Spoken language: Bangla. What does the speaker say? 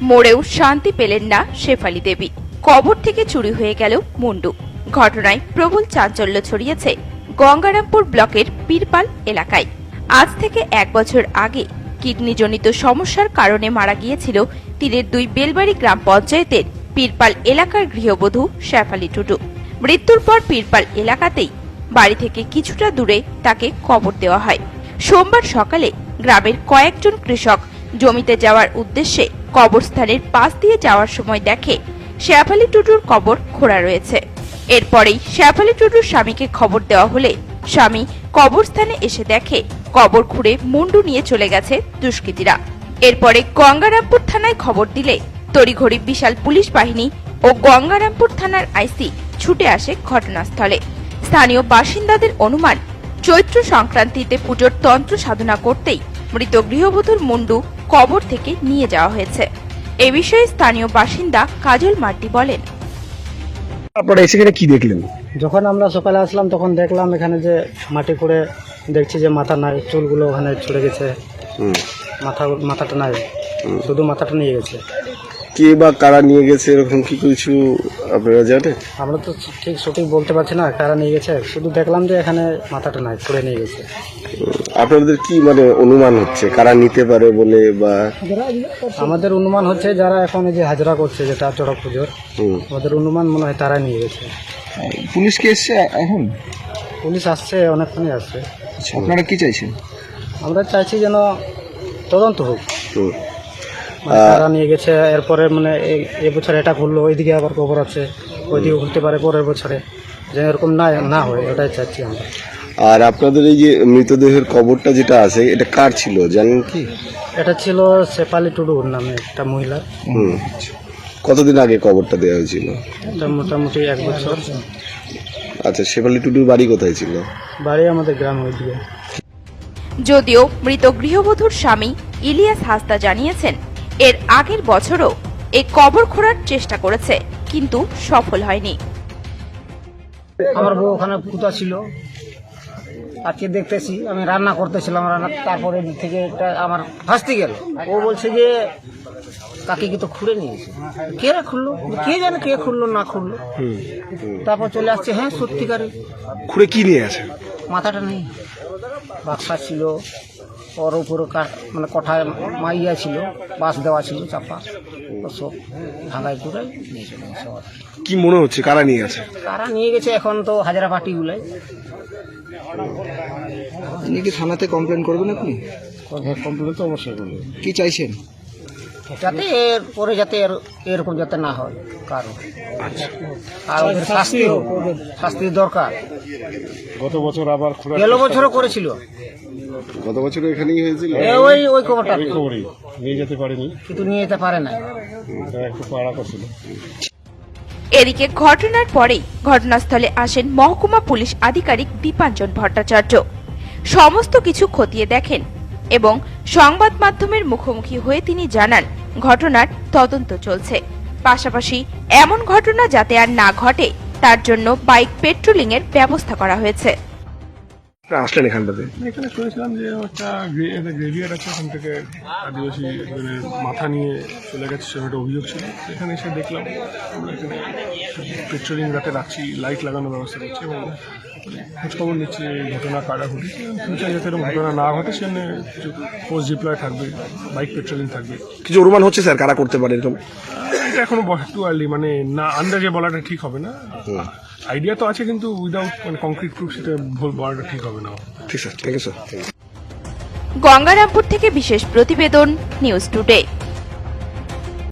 মোড়েও শান্তি পেলেন না শেফালী দেবী। কবর থেকে চুরি হয়ে গেল মুন্ডু। ঘটনায় প্রবল চাঞ্চল্য ছড়িয়েছে গঙ্গারামপুর ব্লকের পীরপাল এলাকায়। আজ থেকে 1 বছর আগে কিডনিজনিত সমস্যার কারণে মারা গিয়েছিল তীরের 2 বেলবাড়ি গ্রাম পঞ্চায়েতের পীরপাল এলাকার গৃহবধূ শেফালী টুডু। মৃত্যুর পর পীরপাল এলাকাতেই বাড়ি থেকে কিছুটা দূরে তাকে কবর দেওয়া হয়। সোমবার সকালে গ্রামের কয়েকজন কৃষক জমিতে যাওয়ার উদ্দেশ্যে কবরস্থানের পাশ দিয়ে যাওয়ার সময় দেখে শেফালী টুডুর কবর খোঁড়া রয়েছে। এরপরেই শেফালী টুডুর স্বামীকে খবর দেওয়া হলে স্বামী কবরস্থানে এসে দেখে কবর খুঁড়ে মুন্ডু নিয়ে চলে গেছে দুষ্কৃতীরা। এরপরে গঙ্গারামপুর থানায় খবর দিলে তড়িঘড়ি বিশাল পুলিশ বাহিনী ও গঙ্গারামপুর থানার আইসি ছুটে আসে ঘটনাস্থলে। স্থানীয় বাসিন্দাদের অনুমান, চৈত্র সংক্রান্তিতে পুজোর তন্ত্র সাধনা করতেই মৃত গৃহবধূর মুন্ডু কবর থেকে নিয়ে যাওয়া হয়েছে। এ বিষয়ে স্থানীয় বাসিন্দা কাজল মার্টি বলেন, আপনারা এখানে কি দেখলেন? যখন আমরা সকালে আসলাম তখন দেখলাম এখানে যে মাটি করে দেখছি যে মাথা নাই, চুলগুলো ওখানে ছড়ে গেছে, মাথাটা নাই, শুধু মাথাটা নিয়ে গেছে। কে বা কারা নিয়ে গেছে এরকম কি কিছু আপনারা জানেন? আমরা তো ঠিক সঠিক বলতে পারছি না কারা নিয়ে গেছে, শুধু দেখলাম যে এখানে মাথাটা নাই, ছড়ে নিয়ে গেছে। আপনাদের কি অনুমান হচ্ছে কারা নিতে পারে বলে? বা আমাদের অনুমান হচ্ছে যারা এখন এই যে হাজরা করছে, যেটা চড়ক পুজোর, আমাদের অনুমান মনে হয় তারা নিয়ে গেছে। পুলিশ কি এসছে এখন? পুলিশ আসছে, অনেকক্ষণই আসছে। আপনারা কি চাইছেন? আমরা চাইছি যেন তদন্ত হোক, তারা নিয়ে গেছে। এরপরে এই বছর এটা খুললো, ওইদিকে আবার খবর আছে, ওইদিকে খুলতে পারে পরের বছরে, যেন এরকম না হয়, ওটাই চাচ্ছি আমরা। আর আপনাদের এই যে মৃতদেহের কবরটা যেটা আছে, এটা কার ছিল জানেন কি? এটা ছিল শেফালী টুডুর নামে একটা মহিলা। কতদিন আগে কবরটা দেওয়া হয়েছিল? এটা মোটামুটি 1 বছর। আচ্ছা, শেফালী টুডুর বাড়ি কোথায় ছিল? বাড়ি আমাদের গ্রাম ওইদিকে। যদিও মৃত গৃহবধূর স্বামী ইলিয়াস হাসদা জানিয়েছেন, এর আগের বছরও এই কবর খোঁড়ার চেষ্টা করেছে, কিন্তু সফল হয়নি। আমার বউ ওখানে পুতা ছিল, আজকে দেখতেছি আমি রান্না করতেছিলাম, তারপরে দিক থেকে একটা আমার ভাসতে গেল, ও বলছে যে কাকে কি তো খুঁড়ে নিয়েছে। কে খুললো, কে জানে কে খুললো না খুললো। তারপর চলে আসছে, হ্যাঁ সত্যিকারে খুঁড়ে কি নিয়ে আছে? মাথাটা নেই, বাক্সা ছিল, ওর উপরে কঠায় মাইয়া ছিল, বাঁশ দেওয়া ছিল চাপা, সব ভাঙাই টুড়াই নিয়ে চলে গেছে। কি মনে হচ্ছে কারা নিয়ে গেছে? কারা নিয়ে গেছে এখন তো হাজারা পার্টি গুলাই। আপনি কি থানাতে কমপ্লেন করবেন? আপনি কমপ্লেন তো অবশ্যই করবেন। কি চাইছেন? যাতে এরপরে যাতে এরকম যাতে না হয় কারো, আর ওদের শাস্তি দরকার। গত বছর আবার গেল বছরও করেছিল, গত বছর এখানেই হয়েছিল, ওই খবরটা নিয়ে যেতে পারেনি, কিন্তু নিয়ে যেতে পারে না, একটু পাড়া করছিল। এদিকে ঘটনার পরেই ঘটনাস্থলে আসেন মহকুমা পুলিশ আধিকারিক দীপাঞ্জন ভট্টাচার্য। সমস্ত কিছু খতিয়ে দেখেন এবং সংবাদ মাধ্যমের মুখোমুখি হয়ে তিনি জানান, ঘটনার তদন্ত চলছে। পাশাপাশি এমন ঘটনা যাতে আর না ঘটে তার জন্য বাইক পেট্রোলিং এর ব্যবস্থা করা হয়েছে। আসলেন এখানটাতে? এখানে শুনেছিলাম যে একটা গ্রেভিয়ার আছে, ওখান থেকে আদিবাসী মাথা নিয়ে চলে গেছে, সেটা একটা অভিযোগ ছিল। এখানে এসে দেখলাম, আমরা এখানে পেট্রোলিং রাতে রাখছি, লাইট লাগানোর ব্যবস্থা করছি এবং খোঁজখবর নিচ্ছি এই ঘটনা কারা ঘটেছে। ফিউচার যাতে এরকম ঘটনা না ঘটে সেজন্য কিছু ফোর্স ডিপ্লয় থাকবে, বাইক পেট্রোলিং থাকবে। কিছু অনুমান হচ্ছে স্যার কারা করতে পারে এরকম? এটা এখনো টু আর্লি, না আন্দাজে বলাটা ঠিক হবে না। আইডিয়া তো আছে, কিন্তু উইদাউট কংক্রিট প্রুফ সেটা বলাটা ঠিক হবে না। ঠিক sir, thank you sir. Gangarampur থেকে বিশেষ প্রতিবেদন, নিউজ টুডে।